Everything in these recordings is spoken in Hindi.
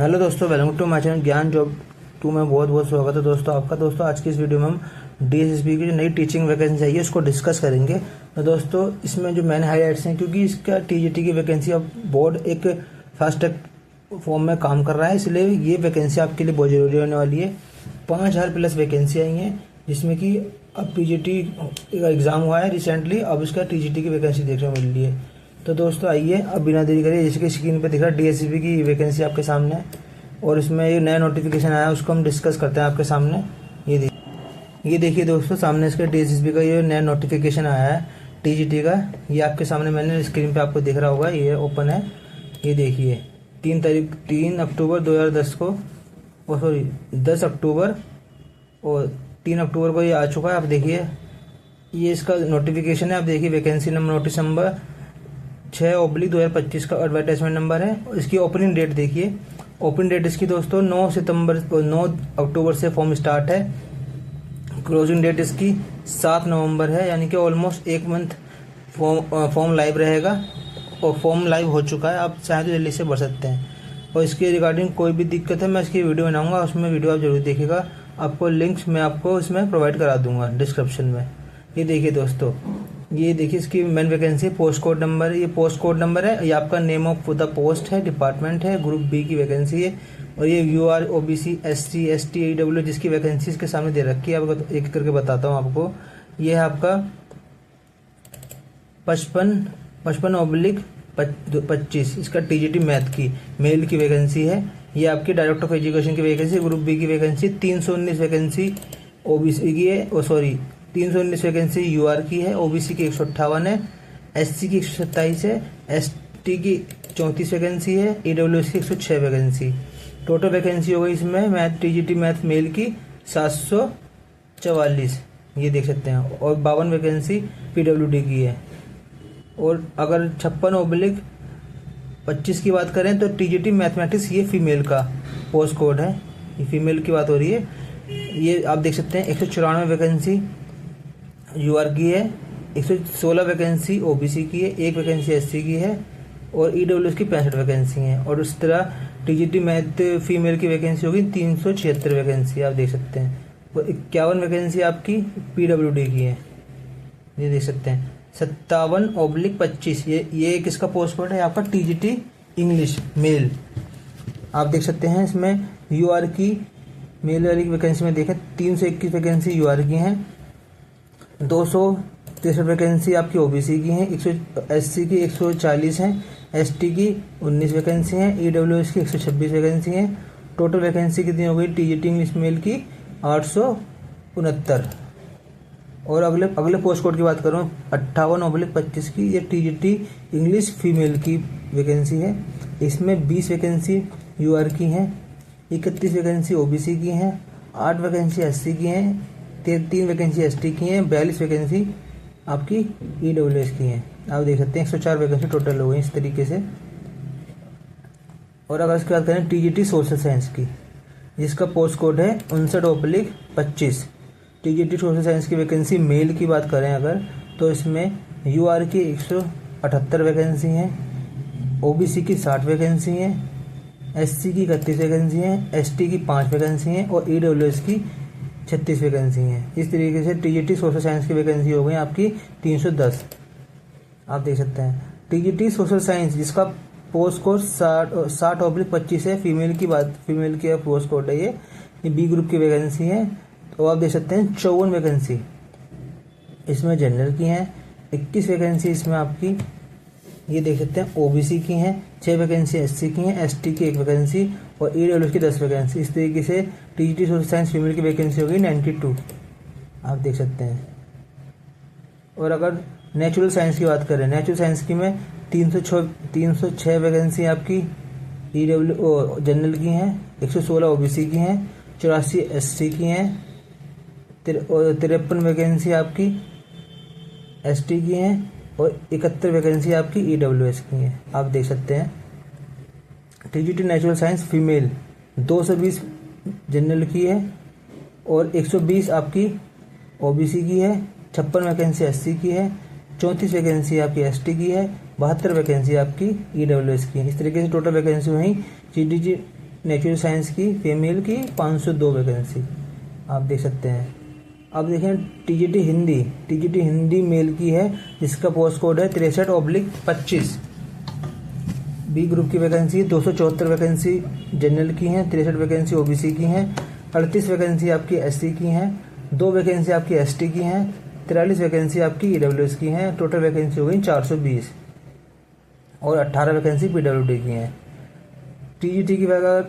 हेलो दोस्तों, वेलकम टू माय चैनल ज्ञान जॉब 2 में बहुत बहुत स्वागत है दोस्तों आपका। दोस्तों आज की इस वीडियो में हम डीएसएसबी की जो नई टीचिंग वैकेंसी आई है उसको डिस्कस करेंगे। तो दोस्तों इसमें जो मेन हाईलाइट्स हैं, क्योंकि इसका टीजीटी की वैकेंसी अब बोर्ड एक फास्ट ट्रैक फॉर्म में काम कर रहा है, इसलिए ये वैकेंसी आपके लिए बहुत जरूरी होने वाली है। 5000 प्लस वैकेंसी आई हैं, जिसमें कि अब टीजीटी का एग्जाम हुआ है रिसेंटली, अब इसका टीजीटी की वैकेंसी देखने को मिल रही है। तो दोस्तों आइए अब बिना देरी करिए, जैसे कि स्क्रीन पे दिख रहा है डीएसएसबी की वैकेंसी आपके सामने है और इसमें ये नया नोटिफिकेशन आया है, उसको हम डिस्कस करते हैं आपके सामने। ये देखिए दोस्तों, सामने इसके डीएसएसबी का ये नया नोटिफिकेशन आया है टीजीटी का। ये आपके सामने मैंने स्क्रीन पे आपको दिख रहा होगा, ये ओपन है। ये देखिए 3 अक्टूबर 2010 को, 10 अक्टूबर और 3 अक्टूबर को ये आ चुका है। आप देखिए ये इसका नोटिफिकेशन है। आप देखिए वैकेंसी नंबर, नोटिस नंबर 6/2025 का एडवर्टाइजमेंट नंबर है। इसकी ओपनिंग डेट देखिए, ओपन डेट इसकी दोस्तों 9 अक्टूबर से फॉर्म स्टार्ट है। क्लोजिंग डेट इसकी 7 नवंबर है, यानी कि ऑलमोस्ट 1 मंथ फॉर्म लाइव रहेगा और फॉर्म लाइव हो चुका है। आप चाहे तो जल्दी से भर सकते हैं। और इसके रिगार्डिंग कोई भी दिक्कत है, मैं इसकी वीडियो बनाऊंगा, उसमें वीडियो आप जरूर देखिएगा। आपको लिंक्स मैं आपको इसमें प्रोवाइड करा दूंगा डिस्क्रिप्शन में। ये देखिए दोस्तों, ये देखिए इसकी main vacancy post code number, ये पोस्ट कोड नंबर है, ये आपका नेम ऑफ द पोस्ट है, डिपार्टमेंट है, ग्रुप बी की वैकेंसी है। और ये UR, OBC, SC, ST, EWS जिसकी वैकेंसी इसके सामने दे रखी है, आपको एक करके बताता हूँ आपको। ये है आपका 55/25 इसका टीजीटी मैथ की मेल की वैकेंसी है। ये आपकी डायरेक्टर ऑफ एजुकेशन की वैकेंसी, ग्रुप बी की वैकेंसी। 319 वैकेंसी ओबीसी की है, 319 वैकेंसी यूआर की है, ओबीसी की 158 है, एससी की 127 है, एसटी की 34 वैकेंसी है, ईडब्ल्यूएस की 106 वैकेंसी। टोटल वैकेंसी हो गई इसमें मैथ टीजीटी मैथ मेल की 744, ये देख सकते हैं। और 52 वैकेंसी पीडब्ल्यूडी की है। और अगर 56/25 की बात करें तो टीजीटी मैथमेटिक्स, ये फीमेल का पोस्ट कोड है, ये फीमेल की बात हो रही है। ये आप देख सकते हैं 194 वैकेंसी यूआर की है, 116 वैकेंसी ओबीसी की है, 1 वैकेंसी एससी की है और ईडब्ल्यूएस की 65 वैकेंसी है। और उस तरह टीजीटी मैथ फीमेल की वैकेंसी होगी 376 वैकेंसी, आप देख सकते हैं। और 51 वैकेंसी आपकी पीडब्ल्यूडी की है, ये देख सकते हैं। 57/25 ये किसका पोस्ट कोड है, आपका टीजीटी इंग्लिश मेल। आप देख सकते हैं इसमें यूआर की मेल वाली वैकेंसी में देखें 321 वैकेंसी यूआर की हैं, 263 वैकेंसी आपकी ओबीसी की हैं, एससी की 140 हैं, एसटी की 19 वैकेंसी हैं, ईडब्ल्यूएस की 126 वैकेंसी हैं। टोटल वैकेंसी कितनी हो गई टीजीटी इंग्लिश मेल की 869। और अगले पोस्ट कोड की बात करूँ 58/25 की, ये टीजीटी इंग्लिश फीमेल की वैकेंसी है। इसमें 20 वैकेंसी यूआर की हैं, 31 वैकेंसी ओबीसी की हैं, 8 वैकेंसी एससी की हैं, 3 वैकेंसी एसटी की हैं, 42 वैकेंसी आपकी ईडब्ल्यूएस की हैं। आप देख सकते हैं 104 वैकेंसी टोटल हो गई इस तरीके से। और अगर इसकी बात करें टीजीटी सोशल साइंस की, जिसका पोस्ट कोड है 59/25, टीजीटी सोशल साइंस की वैकेंसी मेल की बात करें अगर, तो इसमें यूआर की 178 वैकेंसी हैं, ओबीसी की 60 वैकेंसी हैं, एससी की 31 वैकेंसी हैं, एसटी की 5 वैकेंसी हैं और ईडब्ल्यूएस की 36 वैकेंसी हैं। इस तरीके से टीजीटी सोशल साइंस की वैकेंसी हो गई आपकी 310, आप देख सकते हैं। टीजीटी सोशल साइंस जिसका पोस्ट कोड 60/25 है, फीमेल की पोस्ट कोड है, ये बी ग्रुप की वैकेंसी है। तो आप देख सकते हैं 54 वैकेंसी इसमें जनरल की हैं, 21 वैकेंसी इसमें आपकी ये देख सकते हैं ओबीसी की हैं, 6 वैकेंसी एससी की हैं, एसटी की 1 वैकेंसी और ईडब्ल्यूएस की 10 वैकेंसी। इस तरीके से टीजीटी सोशल साइंस फीमेल की वैकेंसी होगी 92, आप देख सकते हैं। और अगर नेचुरल साइंस की बात करें, नेचुरल साइंस की में 306 वैकेंसी आपकी ईडब्ल्यू जनरल की हैं, 116 ओबीसी की हैं, 84 एससी की हैं, 53 वैकेंसी आपकी एसटी की हैं और 71 वैकेंसी आपकी ईडब्ल्यूएस की है, आप देख सकते हैं। TGT natural science female 220 general की है और 120 आपकी ओबीसी की है, 56 वैकेंसी एससी की है, 34 वैकेंसी आपकी एसटी की है, 72 वैकेंसी आपकी ईडब्ल्यूएस की है। इस तरीके से टोटल वैकेंसी हुई नेचुरल साइंस की फीमेल की 502 वैकेंसी आप देख सकते हैं। अब देखें टीजीटी हिंदी मेल की है, जिसका पोस्ट कोड है 63/25। बी ग्रुप की वैकेंसी 274 वैकेंसी जनरल की हैं, 63 वैकेंसी ओबीसी की हैं, 38 वैकेंसी आपकी एससी की हैं, 2 वैकेंसी आपकी एसटी की हैं, 43 वैकेंसी आपकी ईडब्ल्यूएस की हैं। टोटल वैकेंसी हो गई 420 और 18 वैकेंसी पीडब्ल्यूडी की हैं। टीजीटी की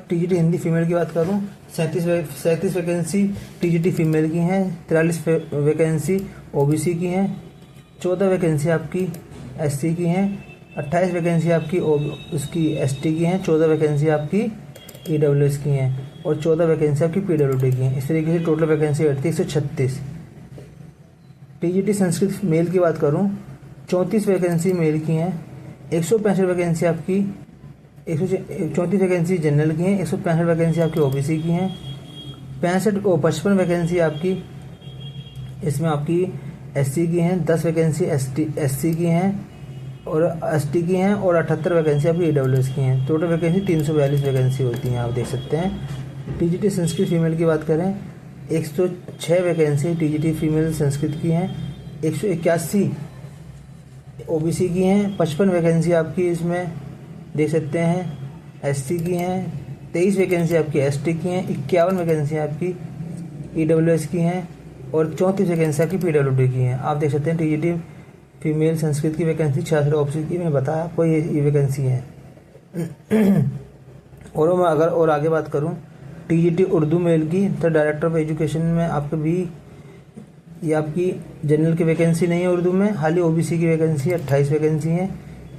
टीजीटी हिंदी फीमेल की बात करूं, 37 वैकेंसी टीजीटी फीमेल की हैं, 43 वैकेंसी ओबीसी की हैं, 14 वैकेंसी आपकी एससी की हैं, 28 वैकेंसी आपकी उसकी एसटी की हैं, 14 वैकेंसी आपकी ईडब्ल्यूएस की हैं और 14 वैकेंसी आपकी पीडब्ल्यूडी की हैं। इस तरीके से टोटल वैकेंसी बैठती है 136। टीजीटी संस्कृत मेल की बात करूं, 34 वैकेंसी मेल की हैं, 165 वैकेंसी आपकी 134 वैकेंसी जनरल की हैं, 165 वैकेंसी आपकी ओबीसी की हैं, 55 वैकेंसी आपकी इसमें आपकी एससी की हैं, 10 वैकेंसी एससी की हैं और एसटी की हैं और 78 वैकेंसी आपकी ईडब्ल्यूएस की हैं। टोटल वैकेंसी 342 वैकेंसी होती हैं, आप देख सकते हैं। टीजीटी संस्कृत फीमेल की बात करें, 106 वैकेंसी टीजीटी फीमेल संस्कृत की हैं, 181 ओबीसी की हैं, 55 वैकेंसी आपकी इसमें देख सकते हैं एससी की हैं, 23 वैकेंसी आपकी एसटी की हैं, 51 वैकेंसी आपकी ईडब्ल्यूएस की हैं और 34 वैकेंसी आपकी पीडब्ल्यूडी की हैं। आप देख सकते हैं टीजीटी फीमेल संस्कृत की वैकेंसी 66 ओबीसी की, मैं बताया आपको ये वैकेंसी है। और मैं अगर और आगे बात करूं टीजीटी उर्दू मेल की, तो डायरेक्टर ऑफ एजुकेशन में आपको भी ये आपकी जनरल की वैकेंसी नहीं है उर्दू में, खाली ओबीसी की वैकेंसी 28 वैकेंसी है,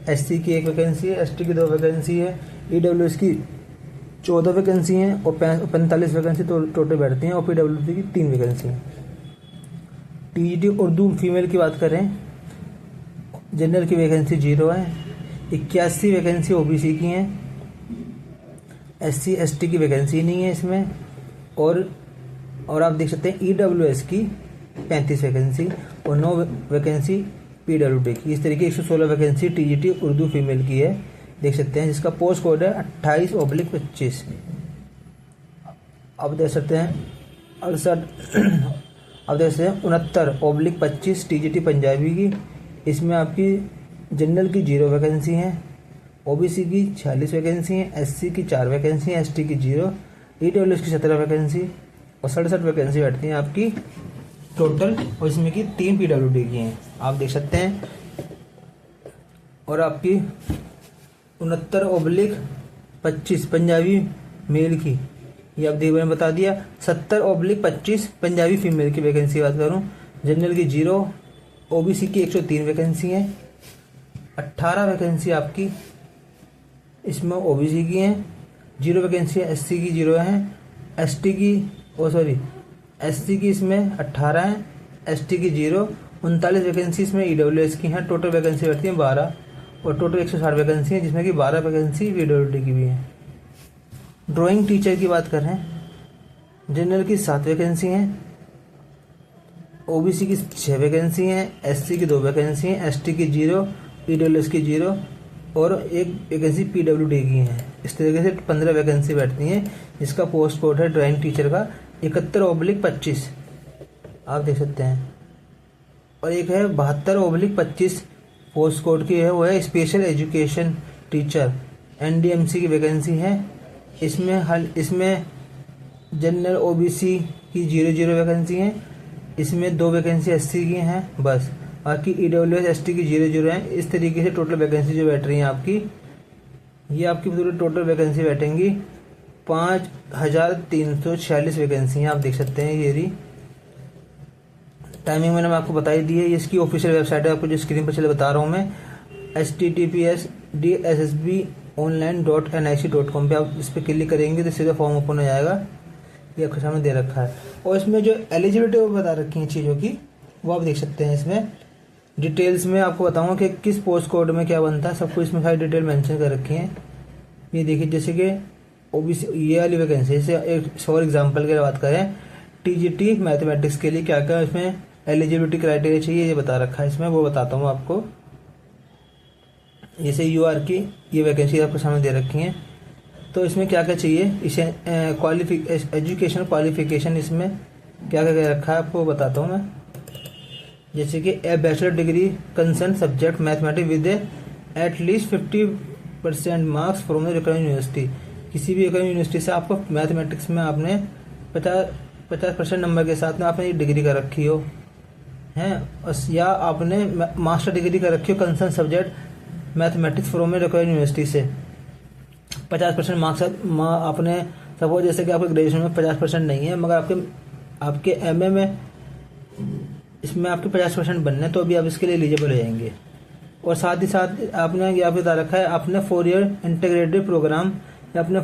एससी की 1 वैकेंसी है, एसटी की 2 वैकेंसी है, ईडब्ल्यूएस की 14 वैकेंसी हैं और 45 वैकेंसी तो टोटल बैठती हैं और पीडब्ल्यूडी की 3 वैकेंसी हैं। टीजीटी उर्दू फीमेल की बात करें, जनरल की वैकेंसी 0 है, 81 वैकेंसी ओबीसी की हैं, एससी एसटी की वैकेंसी नहीं है इसमें और आप देख सकते हैं ईडब्ल्यूएस की 35 वैकेंसी और 9 वैकेंसी पीडब्ल्यूडी की। इस तरीके 116 वैकेंसी टीजीटी उर्दू फीमेल की है, देख सकते हैं, जिसका पोस्ट कोड है 28/25। अब देख सकते हैं 69/25 टीजीटी पंजाबी की। इसमें आपकी जनरल की 0 वैकेंसी हैं, ओबीसी की 46 वैकेंसी हैं, एससी की 4 वैकेंसी हैं, एसटी की 0, ईडब्ल्यूएस की 17 वैकेंसी और 67 वैकेंसी बैठती हैं आपकी टोटल, और इसमें की 3 पीडब्ल्यूडी की हैं, आप देख सकते हैं। और आपकी 69/25 पंजाबी मेल की, ये आप देख मैंने बता दिया। 70/25 पंजाबी फीमेल की वैकेंसी बात करूं, जनरल की 0, ओबीसी की 103 वैकेंसी है, 18 वैकेंसी आपकी इसमें ओबीसी की हैं, 0 वैकेंसी एससी की 0 है, एसटी की एससी की इसमें 18 है, एसटी की 0, 39 वैकेंसी इसमें ईडब्ल्यूएस की हैं। टोटल वैकेंसी बैठती है 12 और टोटल 160 वैकेंसी है, जिसमें कि 12 वैकेंसी पीडब्ल्यूडी की भी है। ड्राइंग टीचर की बात करें, जनरल की 7 वैकेंसी हैं, ओबीसी की 6 वैकेंसी हैं, एससी की 2 वैकेंसी हैं, एसटी की 0, ईडब्ल्यूएस की 0 और 1 वैकेंसी पीडब्ल्यूडी की है। इस तरीके से 15 वैकेंसी बैठती हैं, जिसका पोस्ट कोड है ड्राइंग टीचर का 71/25, आप देख सकते हैं। और एक है 72/25 पोस्ट कोड की है, वो है स्पेशल एजुकेशन टीचर, एनडीएमसी की वैकेंसी है। इसमें जनरल ओबीसी की 0 वैकेंसी है, इसमें 2 वैकेंसी एससी की हैं बस, बाकी ईडब्ल्यूएस एसटी की 0 हैं। इस तरीके से टोटल वैकेंसी जो बैठ रही हैं आपकी, ये आपकी पूरी टोटल वैकेंसी बैठेंगी 5346 वैकेंसी हैं, आप देख सकते हैं। ये रही टाइमिंग मैंने आपको बताई दी है, ये इसकी ऑफिशियल वेबसाइट है, आपको जो स्क्रीन पर चले बता रहा हूँ मैं, https://dssbonline.nic.com पे आप इस पर क्लिक करेंगे तो सीधा फॉर्म ओपन हो जाएगा, ये आपके सामने दे रखा है। और इसमें जो एलिजिबिलिटी वो बता रखी है चीज़ों की, वो आप देख सकते हैं। इसमें डिटेल्स में आपको बताऊंगा कि किस पोस्ट कोड में क्या बनता है, सबको इसमें सारी डिटेल मेंशन कर रखी है। ये देखिए, जैसे कि ओबीसी ये वाली वैकेंसी, जैसे एक फॉर एग्जांपल की बात करें, टीजीटी मैथमेटिक्स के लिए क्या क्या इसमें एलिजिबिलिटी क्राइटेरिया चाहिए, ये बता रखा है इसमें, वो बताता हूँ आपको। जैसे यूआर की ये वैकेंसी आपके सामने दे रखी है, तो इसमें क्या क्या चाहिए, इसे एजुकेशन क्वालिफिकेशन इसमें क्या क्या रखा है आपको बताता हूँ मैं। जैसे कि a bachelor degree concern subject mathematics with at least 50% marks from the recognised university. किसी भी रिकग्नाइज्ड यूनिवर्सिटी से आपको मैथमेटिक्स में आपने 50% नंबर के साथ में आपने ये डिग्री कर रखी हो हैं, या आपने मास्टर डिग्री कर रखी हो concern subject mathematics from a recognised university से 50% मार्क्स आपने, सपोज जैसे कि आपके ग्रेजुएशन में 50% नहीं है मगर आपके एमए में इसमें आपके 50% बनने, तो अभी आप इसके लिए एलिजिबल हो जाएंगे। और साथ ही साथ आपने यहाँ बता रखा है आपने 4 ईयर इंटीग्रेटेड प्रोग्राम या आपने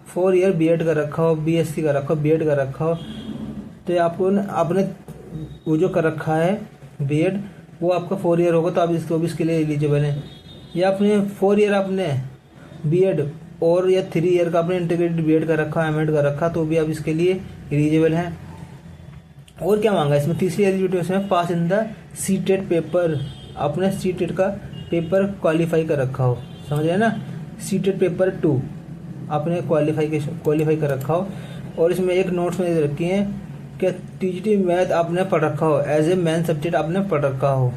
4 ईयर बीएड कर रखा हो, बीएससी कर रखा हो, बीएड कर रखा हो, तो आपको आपने वो जो कर रखा है बीएड वो आपका 4 ईयर होगा, तो आप इसके लिए एलिजिबल हैं। या आपने 4 ईयर आपने बीएड और या 3 ईयर का आपने इंटीग्रेटेड बीएड कर रखा, एमएड कर रखा, तो भी आप इसके लिए एलिजिबल हैं। और क्या मांगा इसमें, तीसरी एलिजिबिलिटी में पास इन द सीटेट पेपर, आपने सीटेट का पेपर क्वालिफाई कर रखा हो, समझ रहे हैं ना, सीटेट पेपर 2 आपने क्वालिफाई कर रखा हो। और इसमें एक नोट्स में रखी है कि टीजीटी मैथ आपने पढ़ रखा हो, एज ए मेन सब्जेक्ट आपने पढ़ रखा हो,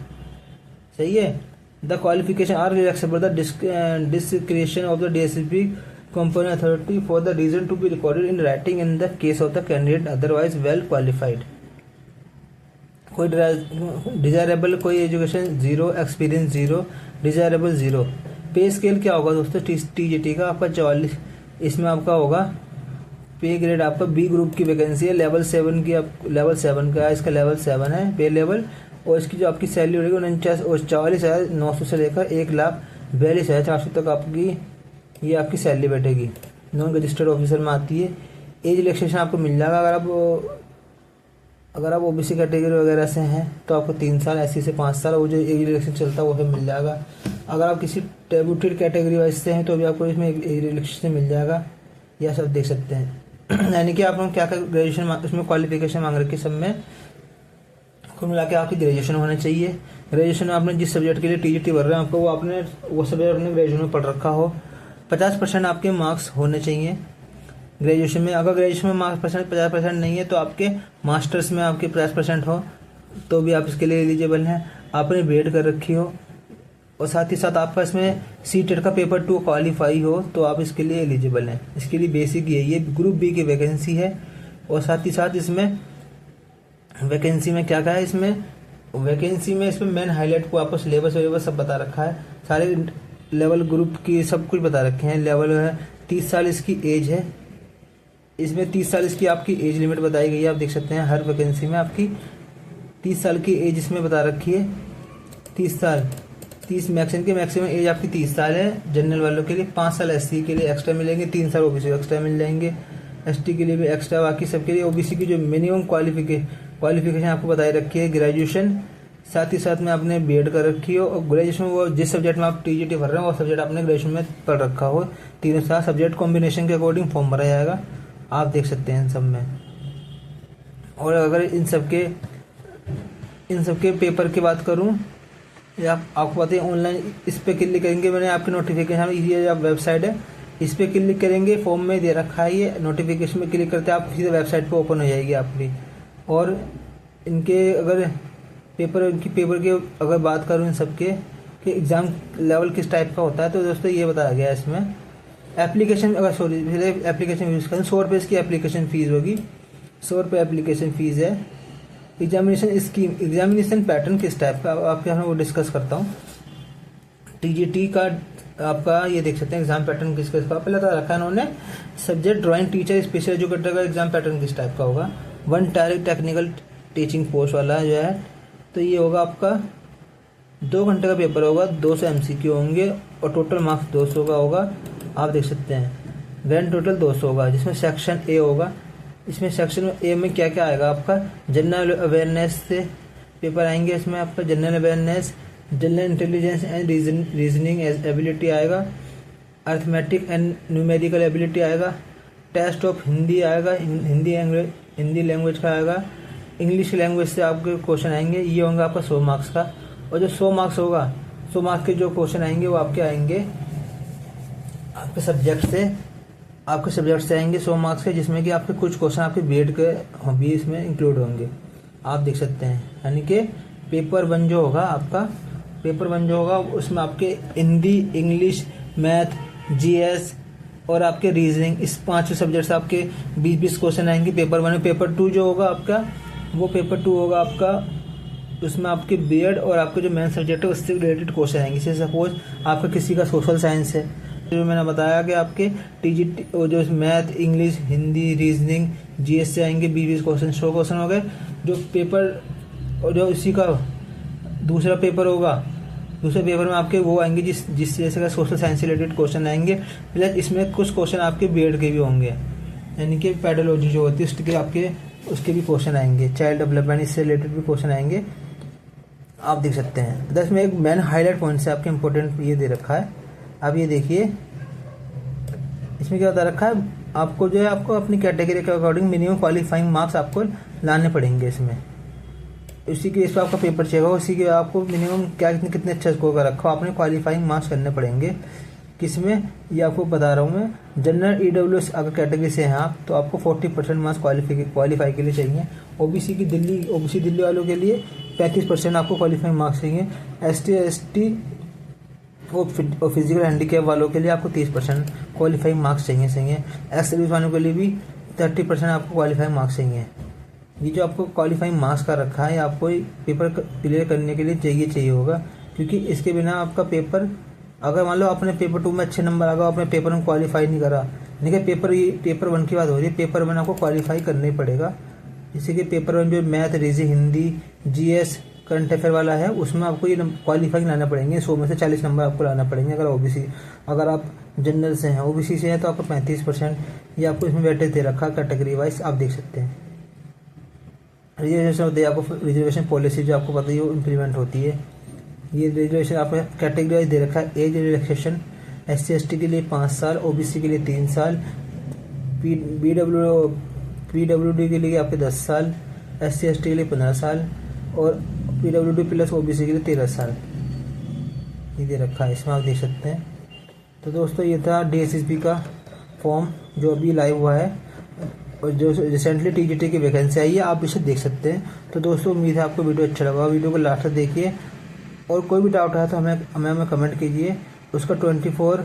सही है। The qualification are relaxable the description of the DSP component authority for the reason to be recorded in writing in the case of the candidate otherwise well qualified. कोई डिजायरेबल, कोई education 0, experience 0, desirable 0। Pay scale क्या होगा दोस्तों टीजीटी का आपका 44, इसमें आपका होगा पे ग्रेड आपका बी ग्रुप की वैकेंसी है, लेवल 7 की, लेवल 7 का इसका लेवल 7 है पे लेवल। और इसकी जो आपकी सैलरी रहेगी 49,900 से लेकर 1,42,400 तक आपकी ये आपकी सैलरी बैठेगी। नॉन रजिस्टर्ड ऑफिसर में आती है। एज रिलैक्सेशन आपको मिल जाएगा अगर आप ओबीसी कैटेगरी वगैरह से हैं तो आपको 3 साल, एससी से 5 साल, वो जो एज रिलैक्सेशन चलता है वो सब मिल जाएगा। अगर आप किसी डेब्यूटेड कैटेगरी वाइज से हैं तो भी आपको इसमें एज रिलैक्सेशन मिल जाएगा, यह सब देख सकते हैं। यानी कि आप लोग क्या ग्रेजुएशन इसमें क्वालिफिकेशन मांग रखी सब में कुल मिला के आपकी ग्रेजुएशन होना चाहिए। ग्रेजुएशन में आपने जिस सब्जेक्ट के लिए टीजीटी भर रहे हैं आपको वो सब्जेक्ट अपने ग्रेजुएशन में पढ़ रखा हो। 50% आपके मार्क्स होने चाहिए ग्रेजुएशन में। अगर ग्रेजुएशन में मार्क्स 50% नहीं है तो आपके मास्टर्स में आपके 50% हो तो भी आप इसके लिए एलिजिबल हैं। आपने बीएड कर रखी हो और साथ ही साथ आपका इसमें सीटेट का पेपर 2 क्वालिफाई हो तो आप इसके लिए एलिजिबल हैं। इसके लिए बेसिक ये ग्रुप बी की वैकेंसी है। और साथ ही साथ इसमें वैकेंसी में क्या है, इसमें वैकेंसी में इसमें मेन हाईलाइट को आपको सिलेबस सब बता रखा है, सारे लेवल ग्रुप की सब कुछ बता रखे हैं। लेवल है 30 साल इसकी एज है, इसमें 30 साल इसकी आपकी एज लिमिट बताई गई है। आप देख सकते हैं हर वैकेंसी में आपकी 30 साल की एज इसमें बता रखी है। 30 साल, 30 मैक्सिमम एज आपकी 30 साल है जनरल वालों के लिए। 5 साल एससी के लिए एक्स्ट्रा मिलेंगे, 3 साल ओबीसी एक्स्ट्रा मिल जाएंगे, एसटी के लिए भी एक्स्ट्रा। बाकी सबके लिए ओबीसी की जो मिनिमम क्वालिफिकेशन आपको बताई रखी है ग्रेजुएशन, साथ ही साथ में आपने बीएड कर रखी हो और ग्रेजुएशन वो जिस सब्जेक्ट में आप टीजीटी भर रहे हो वो सब्जेक्ट आपने ग्रेजुएशन में पढ़ रखा हो। 3 साल सब्जेक्ट कॉम्बिनेशन के अकॉर्डिंग फॉर्म भरा जाएगा, आप देख सकते हैं इन सब में। और अगर इन सब के पेपर की बात करूं या आपको पता है ऑनलाइन इस पे क्लिक करेंगे, मैंने आपके नोटिफिकेशन ये वेबसाइट है इस पे क्लिक करेंगे, फॉर्म में दे रखा है ये, नोटिफिकेशन में क्लिक करते हैं आप सीधे वेबसाइट पे ओपन हो जाएगी आपकी। और इनके अगर पेपर की अगर बात करूं इन सब के कि एग्ज़ाम लेवल किस टाइप का होता है तो दोस्तों ये बताया गया है इसमें। एप्लीकेशन पहले एप्लीकेशन यूज़ करें, 100 रुपये इसकी एप्लीकेशन फ़ीस होगी, 100 रुपये एप्लीकेशन फ़ीस है। एग्जामिनेशन पैटर्न किस टाइप का आपके यहाँ वो डिस्कस करता हूँ। टीजीटी का आपका ये देख सकते हैं एग्जाम पैटर्न किस का पहले तो रखा है इन्होंने। Subject drawing teacher special educator का एग्जाम पैटर्न किस टाइप का होगा। 1 डायरेक्ट टेक्निकल टीचिंग पोस्ट वाला जो है तो ये होगा आपका 2 घंटे का पेपर होगा, 200 MCQ होंगे और टोटल मार्क्स 200 का होगा, आप देख सकते हैं। ग्रैंड टोटल 200 होगा जिसमें सेक्शन ए होगा। इसमें सेक्शन ए में क्या क्या आएगा आपका, जनरल अवेयरनेस से पेपर आएंगे, इसमें आपका general awareness, general intelligence and reasoning ability आएगा, अर्थमेटिक एंड न्यूमेरिकल एबिलिटी आएगा, टेस्ट ऑफ हिंदी आएगा, हिंदी लैंग्वेज का आएगा, इंग्लिश लैंग्वेज से आपके क्वेश्चन आएंगे, ये होंगे आपका 100 मार्क्स का। और जो 100 मार्क्स होगा 100 मार्क्स के जो क्वेश्चन आएंगे वो आपके आएंगे आपके सब्जेक्ट से आपके सब्जेक्ट्स आएंगे 100 मार्क्स के, जिसमें कि आपके कुछ क्वेश्चन आपके बीएड के भी इसमें इंक्लूड होंगे, आप देख सकते हैं। यानी कि पेपर 1 जो होगा आपका, पेपर 1 जो होगा उसमें आपके हिंदी, इंग्लिश, मैथ, जीएस और आपके रीजनिंग, इस 5 सब्जेक्ट्स आपके 20-20 क्वेश्चन आएंगे पेपर 1 में। पेपर 2 जो होगा आपका, वो पेपर 2 होगा आपका, उसमें आपके बीएड और आपके जो मेन सब्जेक्ट है उससे रिलेटेड क्वेश्चन आएंगे। जैसे सपोज आपका किसी का सोशल साइंस है, जो मैंने बताया कि आपके टीजीटी जो math, English, Hindi, reasoning, GS से आएंगे 20-20 क्वेश्चन, 100 क्वेश्चन हो गए। जो पेपर और जो इसी का दूसरा पेपर होगा, दूसरे पेपर में आपके वो आएंगे जिस जैसे का सोशल साइंस से रिलेटेड क्वेश्चन आएंगे, प्लस इसमें कुछ क्वेश्चन आपके बीएड के भी होंगे, यानी कि पेडोलॉजी जो होती है उसके आपके उसके भी क्वेश्चन आएंगे, चाइल्ड डेवलपमेंट इससे रिलेटेड भी क्वेश्चन आएंगे, आप देख सकते हैं। 10 में एक मैन हाईलाइट पॉइंट से आपके इंपॉर्टेंट ये दे रखा है। अब ये देखिए इसमें क्या बता रखा है, आपको जो है आपको अपनी कैटेगरी के अकॉर्डिंग मिनिमम क्वालिफाइंग मार्क्स आपको लाने पड़ेंगे इसमें। उसी के बेस पर आपका पेपर चेक होगा, उसी के आपको मिनिमम क्या कितने अच्छा स्कोर का रखा हो, आपने क्वालिफाइंग मार्क्स करने पड़ेंगे। किसमें, ये आपको बता रहा हूँ मैं। जनरल ईडब्ल्यूएस अगर कैटेगरी से हैं आप, तो आपको 40% मार्क्स क्वालिफाई के लिए चाहिए। ओबीसी दिल्ली वालों के लिए 35% आपको क्वालिफाइंग मार्क्स चाहिए। एसटी और फिजिकल हैंडीकैप वालों के लिए आपको 30% क्वालिफाइंग मार्क्स चाहिए। एक्स सर्विस वालों के लिए भी 30% आपको क्वालिफाइंग मार्क्स चाहिए। ये जो आपको क्वालिफाइंग मार्क्स का रखा है, आपको पेपर क्लियर करने के लिए चाहिए होगा, क्योंकि इसके बिना आपका पेपर, अगर मान लो आपने पेपर 2 में अच्छे नंबर आ गए, आपने पेपर में क्वालिफाई नहीं करा, यानी कि पेपर 1 की बात हो रही है, पेपर 1 आपको क्वालिफाई करना ही पड़ेगा। जैसे कि पेपर 1 जो math, reasoning, Hindi, GS, current affair वाला है, उसमें आपको ये क्वालिफाई लाना पड़ेंगे। 100 में से 40 नंबर आपको लाना पड़ेंगे। अगर आप जनरल से हैं, ओबीसी से हैं, तो आपको 35%, ये आपको इसमें वेटेज दे रखा कैटेगरी वाइज, आप देख सकते हैं। रिजर्वेशन होती है, आपको रिजर्वेशन पॉलिसी जो आपको पता ही वो इम्प्लीमेंट होती है। ये रिजर्वेशन आपको कैटेगरी वाइज दे रखा है। एज रिलैक्सेशन SC/ST के लिए 5 साल, ओबीसी के लिए 3 साल, PWD के लिए आपके 10 साल, SC/ST के लिए 15 साल और PWD प्लस ओबीसी के लिए 13 साल, ये दे रखा है, इसमें आप देख सकते हैं। तो दोस्तों ये था DSSP का फॉर्म जो अभी लाइव हुआ है, और जो रिसेंटली TGT की वैकेंसी आई है, आप इसे देख सकते हैं। तो दोस्तों उम्मीद है आपको वीडियो अच्छा लगा, वीडियो को लास्ट तक देखिए, और कोई भी डाउट है तो हमें कमेंट कीजिए, उसका 24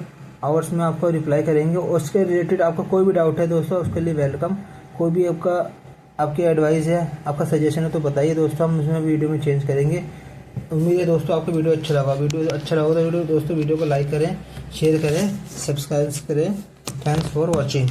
आवर्स में आपको रिप्लाई करेंगे। और उसके रिलेटेड आपका कोई भी डाउट है दोस्तों, उसके लिए वेलकम। कोई भी आपकी एडवाइस है, आपका सजेशन है तो बताइए दोस्तों, हम उसमें वीडियो में चेंज करेंगे। उम्मीद है दोस्तों आपको वीडियो अच्छा लगा तो दोस्तों वीडियो को लाइक करें, शेयर करें, सब्सक्राइब करें। Thanks for watching.